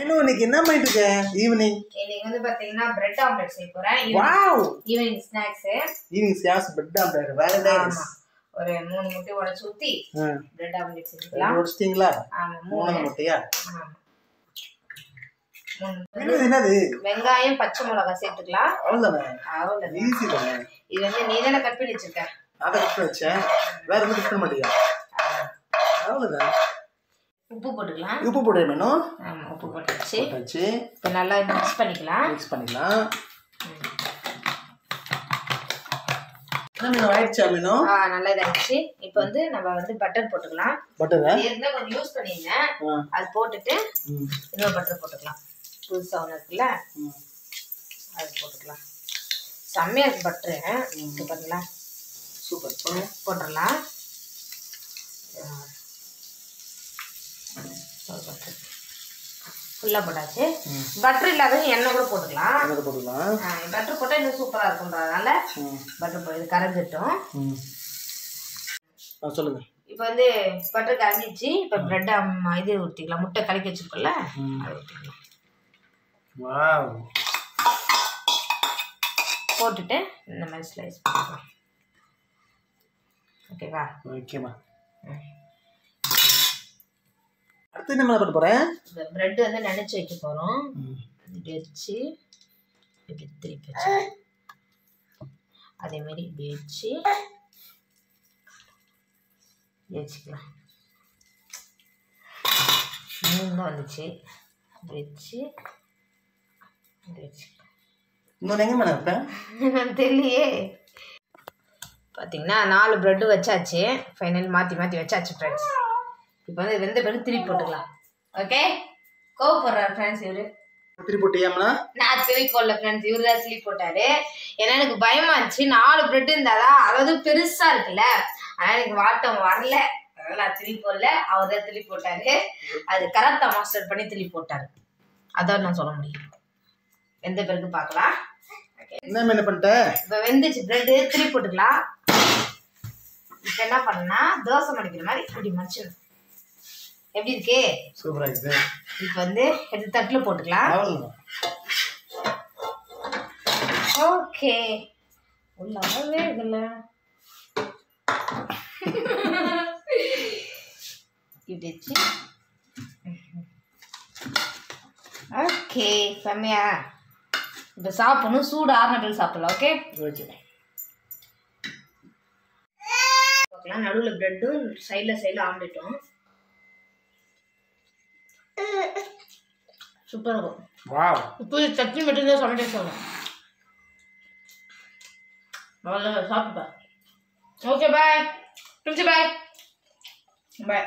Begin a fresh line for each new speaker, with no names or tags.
இன்னைக்கு என்ன பண்ணிட்டு இருக்க ஈவினிங்?
இன்னைக்கு வந்து பாத்தீங்கன்னா பிரெட் ஆம்லெட் செய்ய போறேன்.
Wow!
Evening snacks.
Evening snacks bread omelette. Very nice.
ஒரு 3 முட்டை உடைச்சு ஊத்தி பிரெட் ஆம்லெட் செஞ்சுக்கலாம்.
உடைச்சிட்டீங்களா?
ஆமா
3 முட்டையா?
ஆமா.
என்னது?
வெங்காயம் பச்சை மிளகாய் சேர்த்துக்கலாம்.
அவ்வளவுதானே? ஈஸி தானே.
இது வந்து நீ தான கட் பண்ணி வச்சிருக்க.
நான் கட் பண்ணி வச்சேன். வேற எதுவும் கட் பண்ண மாட்டியா? அவ்வளவுதான்.
உப்பு போட்டுக்கலாம்.
உப்பு போடுறேன்.
ஆமா உப்பு போட்டாச்சு. இப்போ நல்லா மிக்ஸ் பண்ணிக்கலாம். நல்லா இதாச்சு. இப்போ வந்து நம்ம வந்து பட்டர் போட்டுக்கலாம். இருந்தா கொஞ்சம் யூஸ் பண்ணிருந்தேன். அது போட்டுட்டு இன்னொரு பட்டர் போட்டுக்கலாம். புதுசா ஒன்று இருக்குல்ல அது போட்டுக்கலாம். செம்மையா இருக்கு பட்டரு. பாருங்களா
சூப்பர்.
போட்டுடலாம். ஃபுல்லா போட்டாச்சு. பட்டர் இல்லாத எண்ணெய் கூட போட்டுக்கலாம். பட்டர் போட்டா இன்னும் சூப்பரா இருக்கும்ன்றதுனால பட்டர் போய் கரைஞ்சிட்டோம்.
சொல்லுங்க.
இப்போ வந்து பட்டர் கரைஞ்சிச்சு. இப்போ பிரெட் இது ஊற்றிக்கலாம். முட்டை கலக்கி வச்சிருக்கோம்ல அதை ஊற்றிக்கலாம்.
வாவ்!
போட்டுட்டு இந்த மாதிரி ஸ்லைஸ் பண்ணிக்கலாம். ஓகேவா?
ஓகேமா. அடுத்து என்ன பண்ண போறேன்?
இந்த பிரெட் வந்து நனைச்சு வைக்க போறோம். இது வச்சு இப்படி திருப்பி வச்சு அதே மாதிரி இப்படி வச்சு வச்சுக்கலாம். இன்னும் வந்துச்சு. வச்சு வச்சுக்கலாம்.
இன்னொரு எங்க மேடம் இருப்பேன்
தெரியலையே. பார்த்தீங்கன்னா 4 பிரெட்டு வச்சாச்சு. ஃபைனல் மாற்றி வச்சாச்சு ஃப்ரெண்ட்ஸ். இப்போ வந்து வெந்த பிறகு திருப்பி போட்டுக்கலாம். ஓகே? கோவப்படுறாரு ஃப்ரெண்ட்ஸ் இவரு.
திருப்பி போட்டியாம்னா?
நான் திருப்பி போடல ஃப்ரெண்ட்ஸ். இவரு தான் திருப்பி போட்டாரு. ஏன்னா எனக்கு பயமா இருந்துச்சு. 4 பிரெட் இருந்தாதான் அதாவது பெருசா இருக்குல்ல. ஆனால் எனக்கு வாட்டம் வரல. அதனால நான் திருப்பி போடல. அவர் தான் திருப்பி போட்டாரு. அது கரெக்டா மாஸ்டர் பண்ணி திருப்பி போட்டாரு. அதான் நான் சொல்ல முடியும். வெந்த பிறகு பார்க்கலாம்.
என்ன பண்ணிட்ட?
இப்போ வெந்துச்சு பிரெட். திருப்பி போட்டுக்கலாம். இப்போ என்ன பண்ணா தோசை மடிக்கிற மாதிரி இப்படி மடிச்சிடணும். எப்படி இருக்கு?
சூப்பரா இருக்கு.
இப்போ வந்து எடுத்து தட்டுல போட்டுக்கலாம். ஓகே. உள்ளவே இல்ல. இப்படிச்சு. ஓகே செம்மையா. இப்போ சாப்பிடணும். சூடு ஆறுனபிள் சாப்பிடலாம். Okay
okay.
பார்க்கலாம். நடுவில் பிரெட்டும் சைடில் ஆம்லெட்டும் சூப்பராக இருக்கும்.
வாவ்!
இப்போ சட்னி மட்டும் தான் சமைக்க சொல்லணும். அவ்வளோ சாப்பிட்டுப்பா. Okay bye. பாய்.